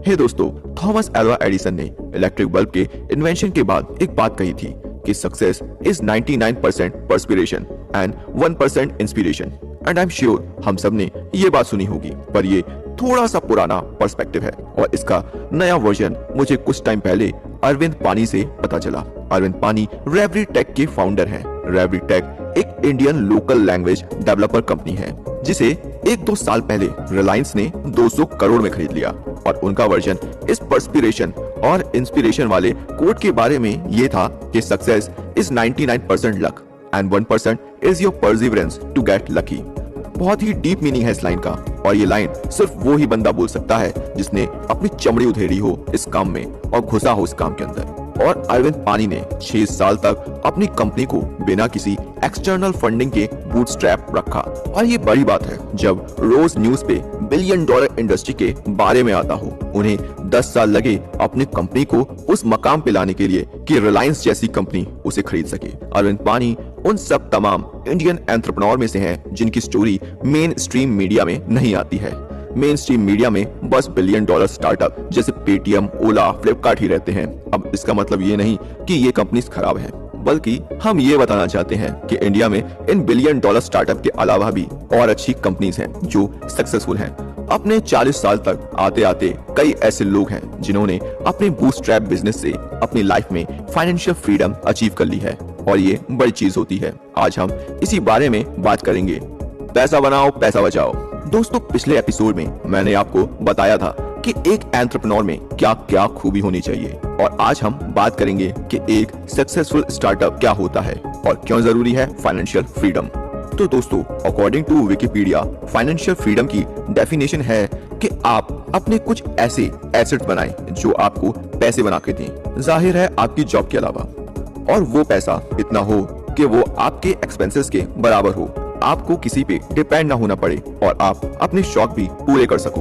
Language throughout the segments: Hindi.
हे दोस्तों, थॉमस एल्वा एडिसन ने इलेक्ट्रिक बल्ब के इन्वेंशन के बाद एक बात कही थी कि success is 99% perspiration and 1% inspiration. And I am sure हम सब ने ये बात सुनी होगी, पर ये थोड़ा सा पुराना पर्सपेक्टिव है और इसका नया वर्जन मुझे कुछ टाइम पहले अरविंद पानी से पता चला। अरविंद पानी रेवरी टेक के फाउंडर हैं। रेवरी टेक एक Indian local language developer company है जिसे 1-2 साल पहले रिलायंस ने 200 करोड़ में खरीद लिया और उनका वर्जन इस परस्पिरेशन और इंस्पिरेशन वाले कोट के बारे में ये था कि success is 99% luck and 1% is your perseverance to get lucky. बहुत ही डीप मीनिंग है इस लाइन का और ये लाइन सिर्फ वो ही बंदा बोल सकता है जिसने अपनी चमड़ी उधेड़ी हो इस काम में और घुसा हो इस काम के अंदर। और अरविंद पानी ने 6 साल तक अपनी कंपनी को बिना किसी एक्सटर्नल फंडिंग के बूटस्ट्रैप रखा। और ये बड़ी बात है जब रोज न्यूज पे $1 बिलियन इंडस्ट्री के बारे में आता हो। उन्हें 10 साल लगे अपनी कंपनी को उस मकाम पे लाने के लिए कि रिलायंस जैसी कंपनी उसे खरीद सके। अरविंद पानी उन सब तमाम इंडियन एंटरप्रेन्योर में से हैं जिनकी स्टोरी मेन स्ट्रीम मीडिया में नहीं आती है। मेन स्ट्रीम मीडिया में बस $1 बिलियन स्टार्टअप जैसे पेटीएम, ओला, फ्लिपकार्ट ही रहते हैं। अब इसका मतलब ये नहीं कि ये कंपनीज खराब हैं, बल्कि हम ये बताना चाहते हैं कि इंडिया में इन $1 बिलियन स्टार्टअप के अलावा भी और अच्छी कंपनीज हैं जो सक्सेसफुल हैं। अपने 40 साल तक आते आते कई ऐसे लोग हैं जिन्होंने अपने बूटस्ट्रैप बिजनेस से अपनी लाइफ में फाइनेंशियल फ्रीडम अचीव कर ली है और ये बड़ी चीज होती है। आज हम इसी बारे में बात करेंगे। पैसा बनाओ, पैसा बचाओ। दोस्तों, पिछले एपिसोड में मैंने आपको बताया था कि एक एंटरप्रेन्योर में क्या क्या खूबी होनी चाहिए और आज हम बात करेंगे कि एक सक्सेसफुल स्टार्टअप क्या होता है और क्यों जरूरी है फाइनेंशियल फ्रीडम। तो दोस्तों, according to Wikipedia, financial freedom की डेफिनेशन है कि आप अपने कुछ ऐसे एसेट्स बनाएं जो आपको पैसे बना के दें, जाहिर है आपकी जॉब के अलावा, और वो पैसा इतना हो कि वो आपके एक्सपेंसेस के बराबर हो, आपको किसी पे डिपेंड ना होना पड़े और आप अपने शौक भी पूरे कर सको।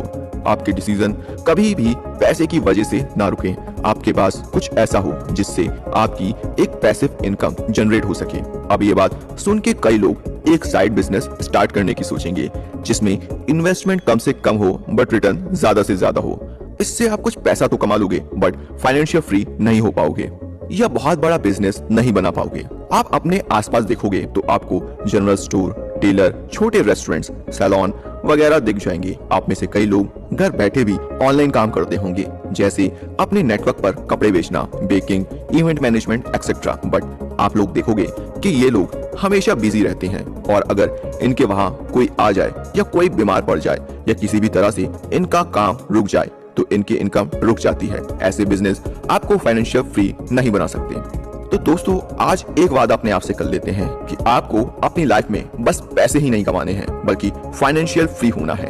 आपके डिसीजन कभी भी पैसे की वजह से ना रुकें। आपके पास कुछ ऐसा हो जिससे आपकी एक पैसिव इनकम जनरेट हो सके। अब ये बात सुन के कई लोग एक साइड बिजनेस स्टार्ट करने की सोचेंगे जिसमें इन्वेस्टमेंट कम से कम हो बट रिटर्न ज्यादा से ज्यादा हो। इससे आप कुछ पैसा तो कमा लोगे बट फाइनेंशियल फ्री नहीं हो पाओगे या बहुत बड़ा बिजनेस नहीं बना पाओगे। आप अपने आसपास देखोगे तो आपको जनरल स्टोर, टेलर, छोटे रेस्टोरेंट्स, सैलून वगैरह दिख जाएंगे। आप में से कई लोग घर बैठे भी ऑनलाइन काम करते होंगे, जैसे अपने नेटवर्क पर कपड़े बेचना, baking, event management etcetera. But आप लोग देखोगे कि ये लोग हमेशा बिजी रहते हैं और अगर इनके वहाँ कोई आ जाए या कोई बीमार पड़ जाए या किसी भी तरह से इनका काम रुक जाए तो इनकी इनकम रुक जाती है। ऐसे बिजनेस आपको फाइनेंशियल फ्री नहीं बना सकते। तो दोस्तों, आज एक वादा अपने आप से कर लेते हैं कि आपको अपनी लाइफ में बस पैसे ही नहीं कमाने हैं बल्कि फाइनेंशियल फ्री होना है।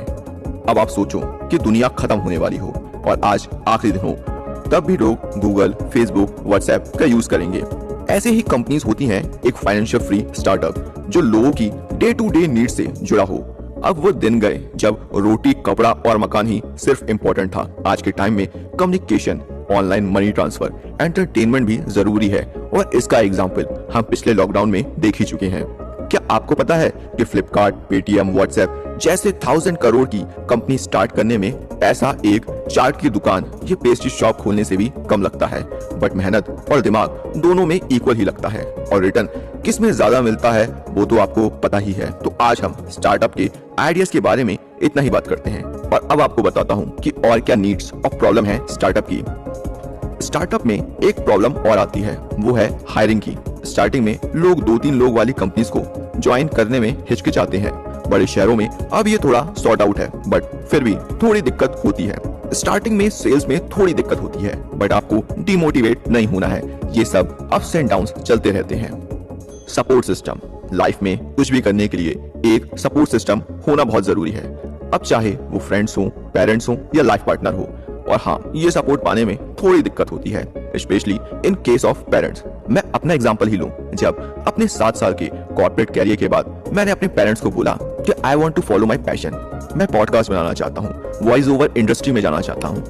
अब आप सोचो कि दुनिया खत्म होने वाली हो और आज आखिरी दिन हो, तब भी लोग गूगल, फेसबुक, व्हाट्सएप का यूज करेंगे। ऐसे ही कंपनीज होती हैं एक फाइनेंशियल फ्री स्टार्टअप जो लोगों की डे टू डे नीड से जुड़ा हो। अब वो दिन गए जब रोटी, कपड़ा और मकान ही सिर्फ इम्पोर्टेंट था। आज के टाइम में communication, online money transfer, entertainment भी जरूरी है और इसका एग्जाम्पल हम पिछले लॉकडाउन में देख ही चुके हैं। क्या आपको पता है कि फ्लिपकार्ट, पेटीएम, व्हाट्सएप जैसे 1000 करोड़ की कंपनी स्टार्ट करने में पैसा एक चाट की दुकान या पेस्ट्री शॉप खोलने से भी कम लगता है, बट मेहनत और दिमाग दोनों में इक्वल ही लगता है और रिटर्न किस में ज्यादा मिलता है वो तो आपको पता ही है। तो आज हम स्टार्टअप के आइडियाज के बारे में इतना ही बात करते हैं और अब आपको बताता हूँ कि और क्या नीड्स और प्रॉब्लम है स्टार्टअप की। स्टार्टअप में एक प्रॉब्लम और आती है, वो है हायरिंग की। स्टार्टिंग में लोग 2-3 लोग वाली कंपनीज को ज्वाइन करने में हिचकिचाते हैं। बड़े शहरों में अब ये थोड़ा सॉर्ट आउट है, बट फिर भी थोड़ी दिक्कत होती है। स्टार्टिंग में सेल्स में थोड़ी दिक्कत होती है, बट आपको डिमोटिवेट नहीं होना है। ये सब अप्स एंड डाउन्स चलते रहते हैं। सपोर्ट सिस्टम, लाइफ में कुछ भी करने के लिए एक सपोर्ट सिस्टम होना बहुत जरूरी है। अब चाहे वो फ्रेंड्स हो, पेरेंट्स हो या लाइफ पार्टनर हो। और हाँ, ये सपोर्ट पाने में थोड़ी दिक्कत होती है, specially in case of parents. मैं अपना एग्जांपल ही लूं, जब अपने 7 साल के कॉर्पोरेट कैरियर के बाद मैंने अपने पेरेंट्स को बोला कि I want to follow my passion, मैं पॉडकास्ट बनाना चाहता हूँ, वॉइस ओवर इंडस्ट्री में जाना चाहता हूँ,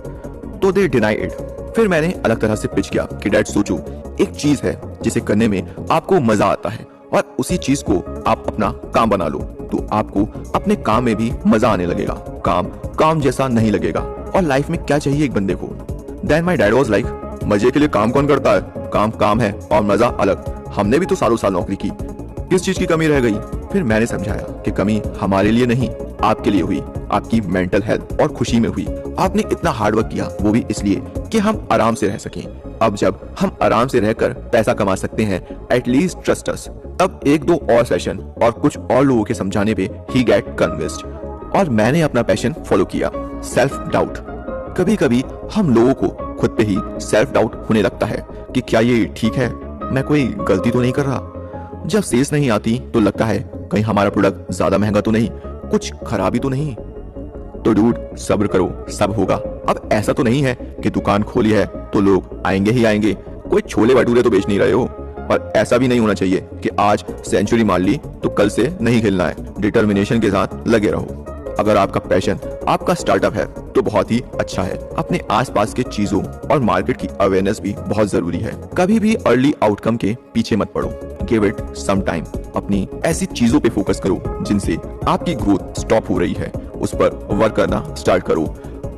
तो दे डिनाई इट। फिर मैंने अलग तरह से पिच किया कि डैड सोचो, एक चीज है जिसे करने में आपको मजा आता है और उसी चीज को आप अपना काम बना लो तो आपको अपने काम में भी मजा आने लगेगा। काम काम जैसा नहीं लगेगा और लाइफ में क्या चाहिए एक बंदे को। Then my dad was like, मजे के लिए काम कौन करता है, काम काम है और मजा अलग। हमने भी तो सालों साल नौकरी की, किस चीज की कमी रह गई। फिर मैंने समझाया कि कमी हमारे लिए नहीं, आपके लिए हुई, आपकी मेंटल हेल्थ और खुशी में हुई। आपने इतना हार्डवर्क किया, वो भी इसलिए कि हम आराम से रह सकें। अब जब हम आराम से रहकर पैसा कमा सकते हैं, एटलीस्ट ट्रस्ट अस। तब एक दो और सेशन और कुछ और लोगों के समझाने पे ही गेट कन्विंस्ड और मैंने अपना पैशन फॉलो किया। Self doubt. कभी कभी हम लोगों को खुद पे ही सेल्फ डाउट होने लगता है कि क्या ये ठीक है, मैं कोई गलती तो नहीं कर रहा। जब सेल्स नहीं आती तो लगता है कहीं हमारा प्रोडक्ट ज्यादा महंगा तो नहीं, कुछ खराबी तो नहीं। तो डूड, सब्र करो, सब होगा। अब ऐसा तो नहीं है कि दुकान खोली है तो लोग आएंगे ही आएंगे, कोई छोले भटूरे तो बेच नहीं रहे हो। और ऐसा भी नहीं होना चाहिए कि आज सेंचुरी मार ली तो कल से नहीं खेलना है। डिटर्मिनेशन के साथ लगे रहो। अगर आपका पैशन आपका स्टार्टअप है तो बहुत ही अच्छा है। अपने आसपास के चीजों और मार्केट की अवेयरनेस भी बहुत जरूरी है। कभी भी अर्ली आउटकम के पीछे मत पड़ो, गिव इट सम टाइम। अपनी ऐसी चीजों पे फोकस करो जिनसे आपकी ग्रोथ स्टॉप हो रही है, उस पर वर्क करना स्टार्ट करो।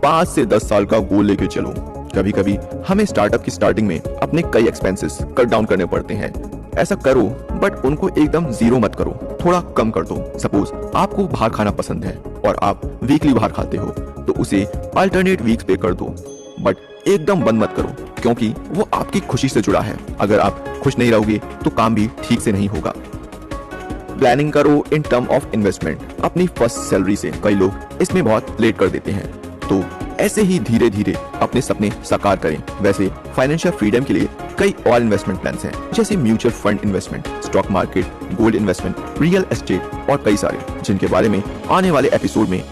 5 से 10 साल का गोल लेके चलो। कभी कभी हमें स्टार्टअप की स्टार्टिंग में अपने कई एक्सपेंसेस कट डाउन करने पड़ते हैं। ऐसा करो, बट उनको एकदम जीरो मत करो, थोड़ा कम कर दो। सपोज आपको बाहर खाना पसंद है और आप वीकली बाहर खाते हो तो उसे अल्टरनेट वीक्स पे कर दो, बट एकदम बंद मत करो क्योंकि वो आपकी खुशी से जुड़ा है। अगर आप खुश नहीं रहोगे तो काम भी ठीक से नहीं होगा। प्लानिंग करो इन टर्म ऑफ इन्वेस्टमेंट। अपनी फर्स्ट सैलरी से कई लोग इसमें बहुत लेट कर देते हैं, तो ऐसे ही धीरे धीरे अपने सपने साकार करें। वैसे फाइनेंशियल फ्रीडम के लिए कई और इन्वेस्टमेंट प्लान्स हैं, जैसे mutual fund investment, stock market, gold investment, real estate और कई सारे, जिनके बारे में आने वाले एपिसोड में